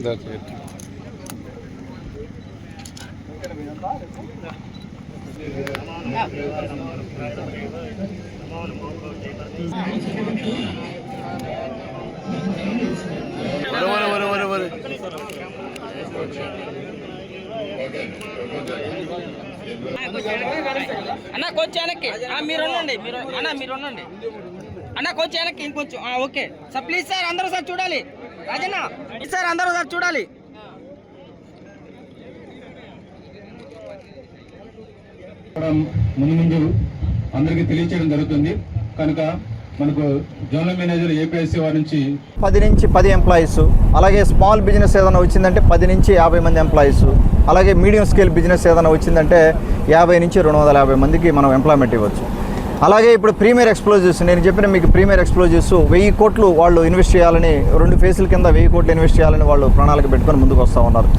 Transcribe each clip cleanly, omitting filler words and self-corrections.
That's it. అన్న కొంచెం వెనక్కి మీరు ఉండండి మీరు ఉండండి అన్న కొంచెం వెనక్కి ఇంకొంచెం ఓకే సార్ ప్లీజ్ సార్ అందరూ సార్ చూడాలి రాజన్న సార్ అందరూ సార్ చూడాలి ముందు ముందు అందరికీ తెలియచేయడం జరుగుతుంది కనుక మనకు జనరల్ మేనేజర్ ఏపీఎస్సీ వారి నుంచి 10 నుంచి 10 ఎంప్లాయీస్, అలాగే స్మాల్ బిజినెస్ ఏదైనా వచ్చిందంటే 10 నుంచి 50 మంది ఎంప్లాయీస్, అలాగే మీడియం స్కేల్ బిజినెస్ ఏదైనా వచ్చిందంటే 50 నుంచి 250 మందికి మనం ఎంప్లాయ్మెంట్ ఇవ్వచ్చు. అలాగే ఇప్పుడు ప్రీమియర్ ఎక్స్ప్లోజివ్స్, నేను చెప్పిన మీకు ప్రీమియర్ ఎక్స్ప్లోజివ్స్ 1000 కోట్లు వాళ్ళు ఇన్వెస్ట్ చేయాలని, 2 ఫేసుల కింద 1000 కోట్లు ఇన్వెస్ట్ చేయాలని వాళ్ళు ప్రణాళిక పెట్టుకొని ముందుకు వస్తూ ఉన్నారు.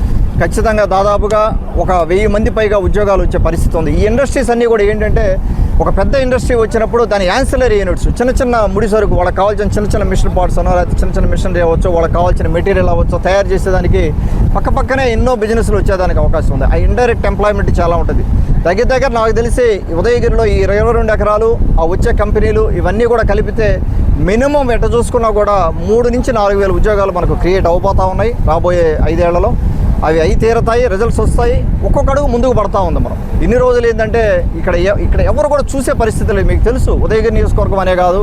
ఖచ్చితంగా దాదాపుగా ఒక 1000 మంది పైగా ఉద్యోగాలు వచ్చే పరిస్థితి ఉంది. ఈ ఇండస్ట్రీస్ అన్నీ కూడా ఏంటంటే ఒక పెద్ద ఇండస్ట్రీ వచ్చినప్పుడు దాని యాన్సిలరీ యూనిట్స్, చిన్న ముడి సరుకు, వాళ్ళకి కావాల్సిన చిన్న మిషన్ పార్ట్స్ అనో లేకపోతే చిన్న మిషనరీ అవ్వచ్చు, వాళ్ళకి కావాల్సిన మెటీరియల్ అవ్వచ్చు, తయారు చేసేదానికి పక్కనే ఎన్నో బిజినెస్లు వచ్చేదానికి అవకాశం ఉంది. ఆ ఇండైరెక్ట్ ఎంప్లాయ్మెంట్ చాలా ఉంటుంది. దగ్గర నాకు తెలిసి ఉదయగిరిలో ఈ 22 ఎకరాలు, ఆ వచ్చే కంపెనీలు ఇవన్నీ కూడా కలిపితే మినిమం ఎట్ట చూసుకున్నా కూడా 3 నుంచి 4,000 ఉద్యోగాలు మనకు క్రియేట్ అవబోతూ ఉన్నాయి రాబోయే 5 ఏళ్లలో. అవి అయి తీరతాయి, రిజల్ట్స్ వస్తాయి. ఒక్కొక్క అడుగు ముందుకు పడతా ఉంది. మనం ఇన్ని రోజులు ఏంటంటే ఇక్కడ ఎవరు కూడా చూసే పరిస్థితి లేదు. మీకు తెలుసు ఉదయగిరి నియోజకవర్గం అనే కాదు,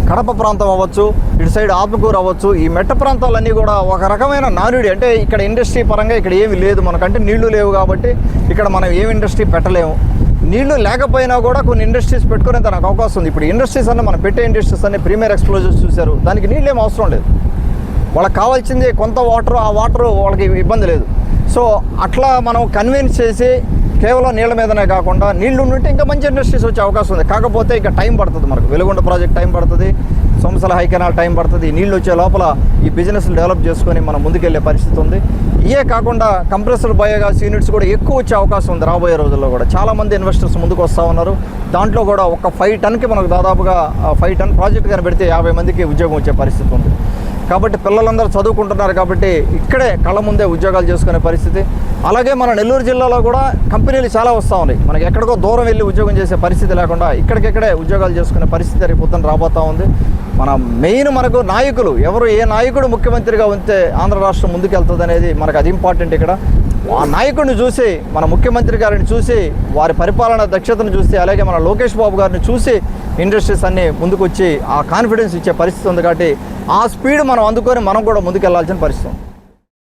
కడప ప్రాంతం అవ్వచ్చు, ఇటు సైడ్ ఆత్మకూరు అవ్వచ్చు, ఈ మెట్ట ప్రాంతాలన్నీ కూడా ఒక రకమైన నానుడి, అంటే ఇక్కడ ఇండస్ట్రీ పరంగా ఇక్కడ ఏమి లేదు మనకంటే, నీళ్లు లేవు కాబట్టి ఇక్కడ మనం ఏమి ఇండస్ట్రీ పెట్టలేము. నీళ్లు లేకపోయినా కూడా కొన్ని ఇండస్ట్రీస్ పెట్టుకునేంత నాకు అవకాశం ఉంది. ఇప్పుడు ఇండస్ట్రీస్ అన్నీ మనం పెట్టే ఇండస్ట్రీస్ అన్నీ ప్రీమియర్ ఎక్స్ప్లోజివ్స్ చూశారు, దానికి నీళ్ళు ఏం అవసరం లేదు. వాళ్ళకి కావాల్సింది కొంత వాటర్, ఆ వాటర్ వాళ్ళకి ఇబ్బంది లేదు. సో అట్లా మనం కన్విన్స్ చేసి కేవలం నీళ్ళ మీదనే కాకుండా నీళ్లు ఉంటే ఇంకా మంచి ఇండస్ట్రీస్ వచ్చే అవకాశం ఉంది. కాకపోతే ఇంకా టైం పడుతుంది. మనకు వెలుగొండ ప్రాజెక్ట్ టైం పడుతుంది, సోమసల హై కెనాల్ టైం పడుతుంది. నీళ్ళు వచ్చే లోపల ఈ బిజినెస్లు డెవలప్ చేసుకొని మనం ముందుకెళ్లే పరిస్థితి ఉంది. ఇవే కాకుండా కంప్రెసర్ బయోగ్యాస్ యూనిట్స్ కూడా ఎక్కువ వచ్చే అవకాశం ఉంది రాబోయే రోజుల్లో కూడా. చాలామంది ఇన్వెస్టర్స్ ముందుకు వస్తూ ఉన్నారు. దాంట్లో కూడా ఒక 5 టన్కి మనకు దాదాపుగా 5 టన్ ప్రాజెక్ట్ కానీ పెడితే 50 మందికి ఉద్యోగం వచ్చే పరిస్థితి ఉంది. కాబట్టి పిల్లలందరూ చదువుకుంటున్నారు కాబట్టి ఇక్కడే కళ్ళ ముందే ఉద్యోగాలు చేసుకునే పరిస్థితి. అలాగే మన నెల్లూరు జిల్లాలో కూడా కంపెనీలు చాలా వస్తూ ఉన్నాయి. మనకి ఎక్కడికో దూరం వెళ్ళి ఉద్యోగం చేసే పరిస్థితి లేకుండా ఇక్కడికిక్కడే ఉద్యోగాలు చేసుకునే పరిస్థితి రేపు పొద్దున రాబోతూ ఉంది. మన మెయిన్ మనకు నాయకులు ఎవరు, ఏ నాయకుడు ముఖ్యమంత్రిగా ఉంటే ఆంధ్ర రాష్ట్రం ముందుకెళ్తుంది అనేది మనకు అది ఇంపార్టెంట్. ఇక్కడ ఆ నాయకుడిని చూసి, మన ముఖ్యమంత్రి గారిని చూసి, వారి పరిపాలన దక్షతను చూసి, అలాగే మన లోకేష్ బాబు గారిని చూసి ఇండస్ట్రీస్ అన్నీ ముందుకు వచ్చి ఆ కాన్ఫిడెన్స్ ఇచ్చే పరిస్థితి ఉంది. కాబట్టి ఆ స్పీడ్ మనం అందుకొని మనం కూడా ముందుకెళ్లాల్సిన పరిస్థితి ఉంది.